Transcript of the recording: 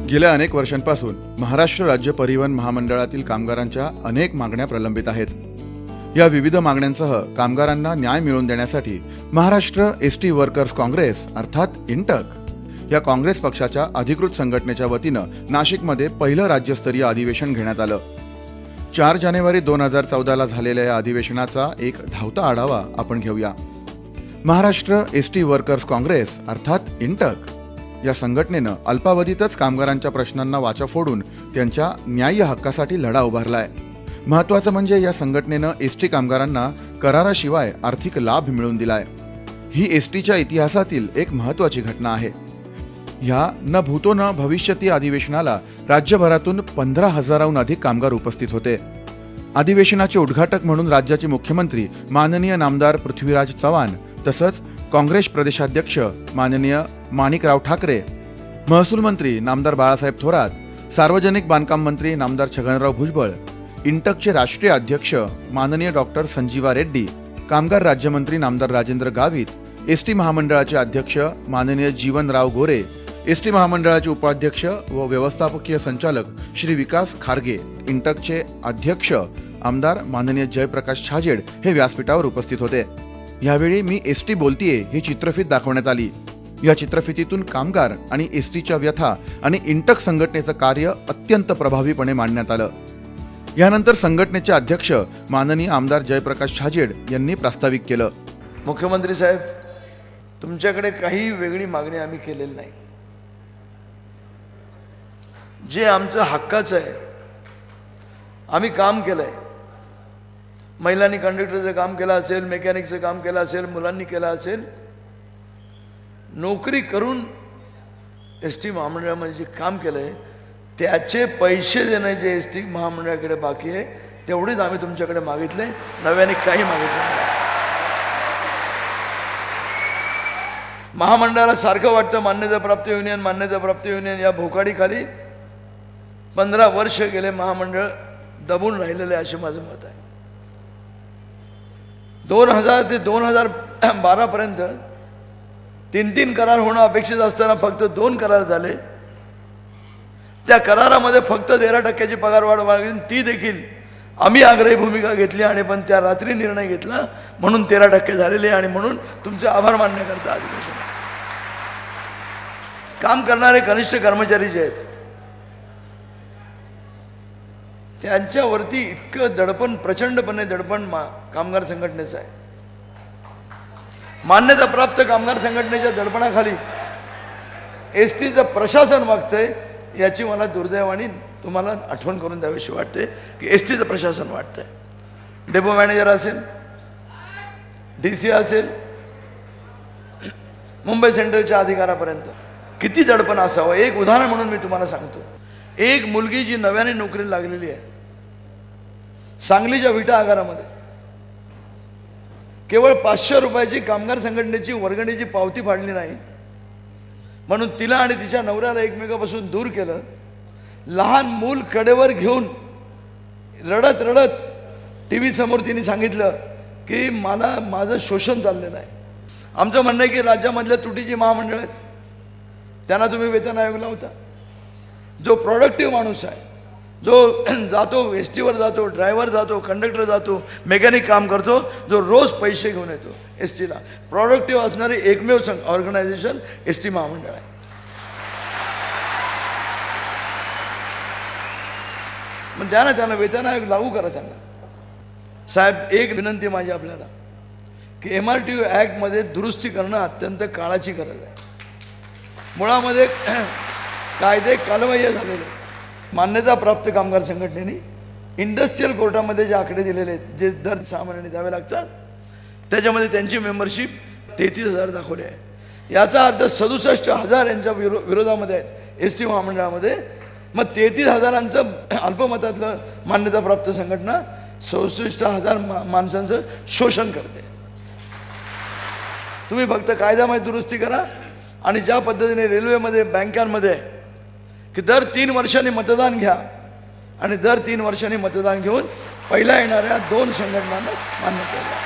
गेल्या अनेक वर्षांपासून महाराष्ट्र राज्य परिवहन महामंडळातील कामगारांच्या अनेक मागण्या प्रलंबित आहेत। या विविध मागण्यांसह कामगारांना न्याय मिळवून देण्यासाठी महाराष्ट्र एसटी वर्कर्स काँग्रेस अर्थात इंटक या काँग्रेस पक्षाच्या अधिकृत संघटनेच्या वतीनं नाशिकमध्ये पहिलं राज्यस्तरीय अधिवेशन घेण्यात आलं। 4 जानेवारी 2014ला झालेल्या या अधिवेशनाचा एक धावता आढावा आपण घेऊया। महाराष्ट्र एसटी वर्कर्स काँग्रेस अर्थात इंटक या संघटनेनं अल्पावधीतच कामगारांच्या प्रश्नांना वाचा फोडून त्यांच्या न्याय्य हक्कासाठी लढा उभारलाय। महत्त्वाचं म्हणजे या संघटनेनं एसटी कामगारांना कराराशिवाय आर्थिक लाभ मिळवून दिलाय। ही एसटीच्या इतिहासातील एक महत्त्वाची घटना आहे। ह्या न भूतो न भविष्यती अधिवेशनाला राज्यभरातून 15,000हून अधिक कामगार उपस्थित होते। अधिवेशनाचे उद्घाटक म्हणून राज्याचे मुख्यमंत्री माननीय नामदार पृथ्वीराज चव्हाण तसंच काँग्रेस प्रदेशाध्यक्ष माननीय माणिकराव ठाकरे, महसूल मंत्री नामदार बाळासाहेब थोरात, सार्वजनिक बांधकाम मंत्री नामदार छगनराव भुजबळ, इंटकचे राष्ट्रीय अध्यक्ष माननीय डॉक्टर संजीवा रेड्डी, कामगार राज्यमंत्री नामदार राजेंद्र गावित, एसटी महामंडळाचे अध्यक्ष माननीय जीवनराव गोरे, एसटी महामंडळाचे उपाध्यक्ष व व्यवस्थापकीय संचालक श्री विकास खारगे, इंटकचे अध्यक्ष आमदार माननीय जयप्रकाश छाजेड हे व्यासपीठावर उपस्थित होते। यावेळी मी एसटी बोलतीये ही चित्रफित दाखवण्यात आली। या चित्रफितीतून कामगार आणि एसटीच्या व्यथा आणि इंटक संघटनेचं कार्य अत्यंत प्रभावीपणे मांडण्यात आलं। यानंतर संघटनेचे अध्यक्ष माननीय आमदार जयप्रकाश छाजेड यांनी प्रास्ताविक केलं। मुख्यमंत्री साहेब, तुमच्याकडे काही वेगळी मागणी आम्ही केलेली नाही। जे आमचं हक्काचं आहे आम्ही काम केलंय। महिलांनी कंडक्टरचं काम केलं असेल, मेकॅनिकचं काम केलं असेल, मुलांनी केलं असेल, नोकरी करून एसटी महामंडळामध्ये जे काम केलंय त्याचे पैसे देणं जे एसटी महामंडळाकडे बाकी आहे तेवढेच आम्ही तुमच्याकडे मागितले, नव्याने काही मागितले नाही। महामंडळाला सारखं वाटतं मान्यताप्राप्त युनियन या भोकाडीखाली 15 वर्ष गेले महामंडळ दबून राहिलेले असे माझं मत आहे। 2000 ते 2012 पर्यंत 3 करार होणं अपेक्षित असताना फक्त 2 करार झाले। त्या करारामध्ये फक्त 13% पगारवाढ मागितली, ती देखील आम्ही आग्रही भूमिका घेतली आणि पण त्या रात्री निर्णय घेतला म्हणून 13% झालेले आणि म्हणून तुमचे आभार मानण्याकरता अधिवेशन। काम करणारे कनिष्ठ कर्मचारी जे आहेत त्यांच्यावरती इतकं दडपण, प्रचंडपणे दडपण कामगार संघटनेचं आहे। मान्यताप्राप्त कामगार संघटनेच्या दडपणाखाली एसटीचं प्रशासन वागतंय याची मला दुर्दैवाने तुम्हाला आठवण करून द्यावीशी वाटते की एसटीचं प्रशासन वाटतंय। डेपो मॅनेजर असेल, डीसी असेल, मुंबई सेंट्रलच्या अधिकारापर्यंत किती दडपण असावं। एक उदाहरण म्हणून मी तुम्हाला सांगतो। एक मुलगी जी नव्याने नोकरी लागलेली आहे सांगलीच्या विटा आगारामध्ये, केवळ 500 रुपयाची कामगार संघटनेची वर्गणीची पावती फाडली नाही म्हणून तिला आणि तिच्या नवऱ्याला एकमेकापासून दूर केलं। लहान मूल कडेवर घेऊन रडत रडत टीव्ही समोर तिने सांगितलं की मला माझं शोषण चाललेलं आहे। आमचं म्हणणं आहे की राज्यामधल्या तुटीची महामंडळ आहेत त्यांना तुम्ही वेतन आयोग लावता। जो प्रोडक्टिव्ह माणूस आहे, जो जातो एसटीवर जातो, ड्रायव्हर जातो, कंडक्टर जातो, मेकॅनिक काम करतो, जो रोज पैसे घेऊन येतो एसटीला, प्रोडक्टिव्ह असणारी एकमेव ऑर्गनायझेशन एसटी महामंडळ आहे। मग द्या ना त्यांना वेतन आयोग लागू करा त्यांना। साहेब, एक विनंती माझी आपल्याला की MRTO ॲक्टमध्ये दुरुस्ती करणं अत्यंत काळाची गरज आहे। मुळामध्ये कायदे कालबाह्य झालेले। मान्यताप्राप्त कामगार संघटनेने इंडस्ट्रियल कोर्टामध्ये जे आकडे दिलेले आहेत, जे दर 6 महिन्यांनी द्यावे लागतात, त्याच्यामध्ये त्यांची मेंबरशिप 33,000 दाखवली आहे। याचा अर्थ 67,000 यांच्या विरोधामध्ये आहेत एसटी महामंडळामध्ये। मग 33,000चं अल्पमतातलं मान्यताप्राप्त संघटना 66,000 माणसांचं शोषण करते। तुम्ही फक्त कायद्यामध्ये दुरुस्ती करा आणि ज्या पद्धतीने रेल्वेमध्ये, बँकांमध्ये की दर 3 वर्षांनी मतदान घ्या आणि दर 3 वर्षांनी मतदान घेऊन पहिल्या येणाऱ्या 2 संघटनांना मान्यता द्या।